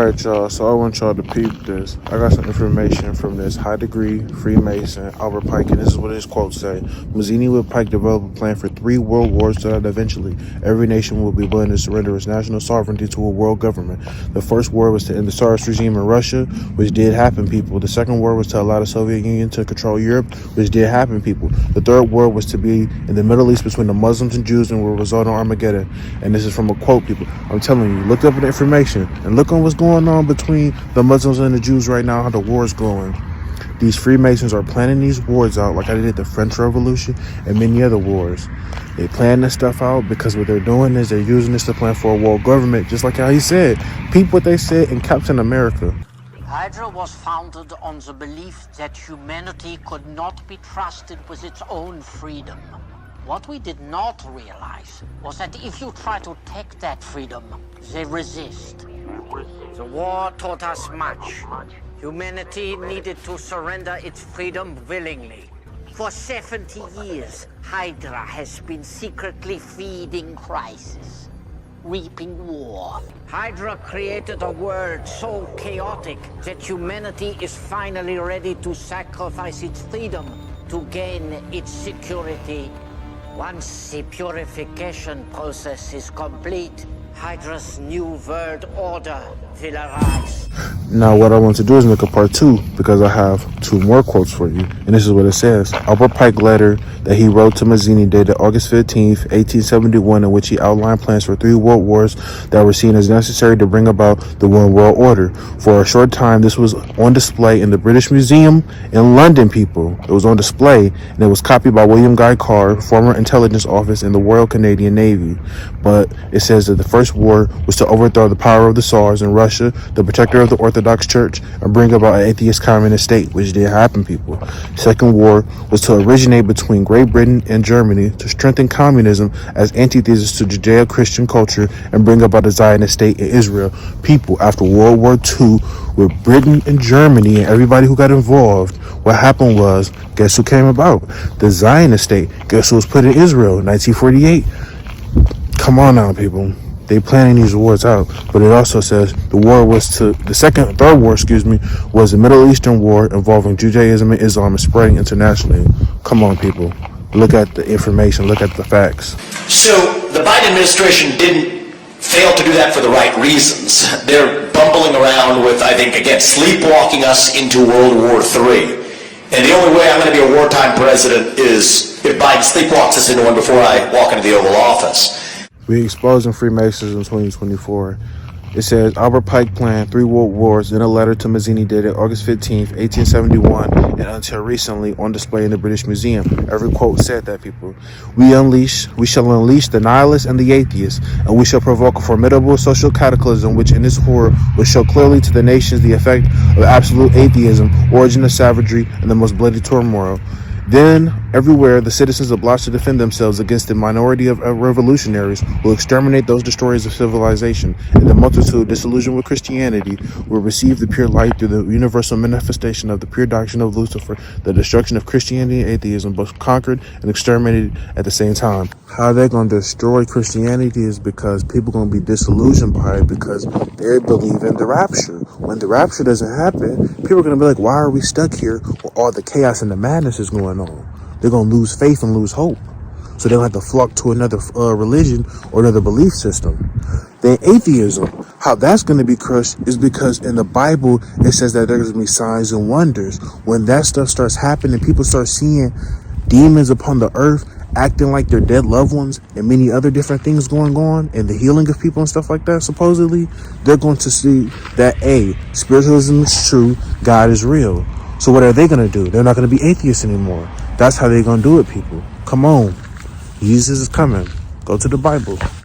Alright, y'all, so I want y'all to peep this. I got some information from this high-degree Freemason, Albert Pike, and this is what his quotes say. Mazzini with Pike developed a plan for 3 world wars so that eventually every nation will be willing to surrender its national sovereignty to a world government. The first war was to end the Tsarist regime in Russia, which did happen, people. The second war was to allow the Soviet Union to control Europe, which did happen, people. The third war was to be in the Middle East between the Muslims and Jews and will result in Armageddon. And this is from a quote, people. I'm telling you, look up the information and look on what's going on between the Muslims and the Jews right now, how the war is going. These Freemasons are planning these wars out like I did the French Revolution and many other wars. They plan this stuff out because what they're doing is they're using this to plan for a world government, just like how he said. Peep what they said in Captain America. Hydra was founded on the belief that humanity could not be trusted with its own freedom. What we did not realize was that if you try to take that freedom, they resist. The war taught us much. Humanity needed to surrender its freedom willingly. For 70 years, Hydra has been secretly feeding crisis, reaping war. Hydra created a world so chaotic that humanity is finally ready to sacrifice its freedom to gain its security. Once the purification process is complete, Hydra's new world order will arise. Now what I want to do is make a part 2 because I have 2 more quotes for you. And this is what it says. Albert Pike letter that he wrote to Mazzini dated August 15th, 1871, in which he outlined plans for 3 world wars that were seen as necessary to bring about the one world order. For a short time, this was on display in the British Museum in London, people. It was on display and it was copied by William Guy Carr, former intelligence officer in the Royal Canadian Navy. But it says that the first war was to overthrow the power of the Tsars in Russia, the protector of the Orthodox Church, and bring about an atheist communist state, which did happen, people. Second war was to originate between Great Britain and Germany to strengthen communism as antithesis to Judeo-Christian culture and bring about a Zionist state in Israel. People, after World War II, with Britain and Germany and everybody who got involved, what happened was, guess who came about? The Zionist state. Guess who was put in Israel? 1948. Come on now, people. They planning these wars out, but it also says the war was to the third war, was a Middle Eastern war involving Judaism and Islam and spreading internationally. Come on, people, look at the information, look at the facts. So the Biden administration didn't fail to do that for the right reasons. They're bumbling around with, I think, again, sleepwalking us into World War III. And the only way I'm going to be a wartime president is if Biden sleepwalks us into one before I walk into the Oval Office. We exposing Freemasons in 2024. It says Albert Pike planned 3 world wars in a letter to Mazzini dated August 15th, 1871, and until recently on display in the British Museum. Every quote said that, people. We shall unleash the nihilists and the atheists, and we shall provoke a formidable social cataclysm which in its horror will show clearly to the nations the effect of absolute atheism, origin of savagery, and the most bloody turmoil. Then, everywhere, the citizens obliged to defend themselves against the minority of revolutionaries will exterminate those destroyers of civilization, and the multitude, disillusioned with Christianity, will receive the pure light through the universal manifestation of the pure doctrine of Lucifer, the destruction of Christianity and atheism, both conquered and exterminated at the same time. How they're going to destroy Christianity is because people are going to be disillusioned by it because they believe in the rapture. When the rapture doesn't happen, people are going to be like, why are we stuck here where all the chaos and the madness is going on? They're going to lose faith and lose hope. So they'll have to flock to another religion or another belief system. Then atheism, how that's going to be crushed is because in the Bible, it says that there's going to be signs and wonders. When that stuff starts happening, people start seeing demons upon the earth acting like their dead loved ones and many other different things going on and the healing of people and stuff like that, supposedly, they're going to see that, spiritualism is true, God is real. So what are they going to do? They're not going to be atheists anymore. That's how they're going to do it, people. Come on. Jesus is coming. Go to the Bible.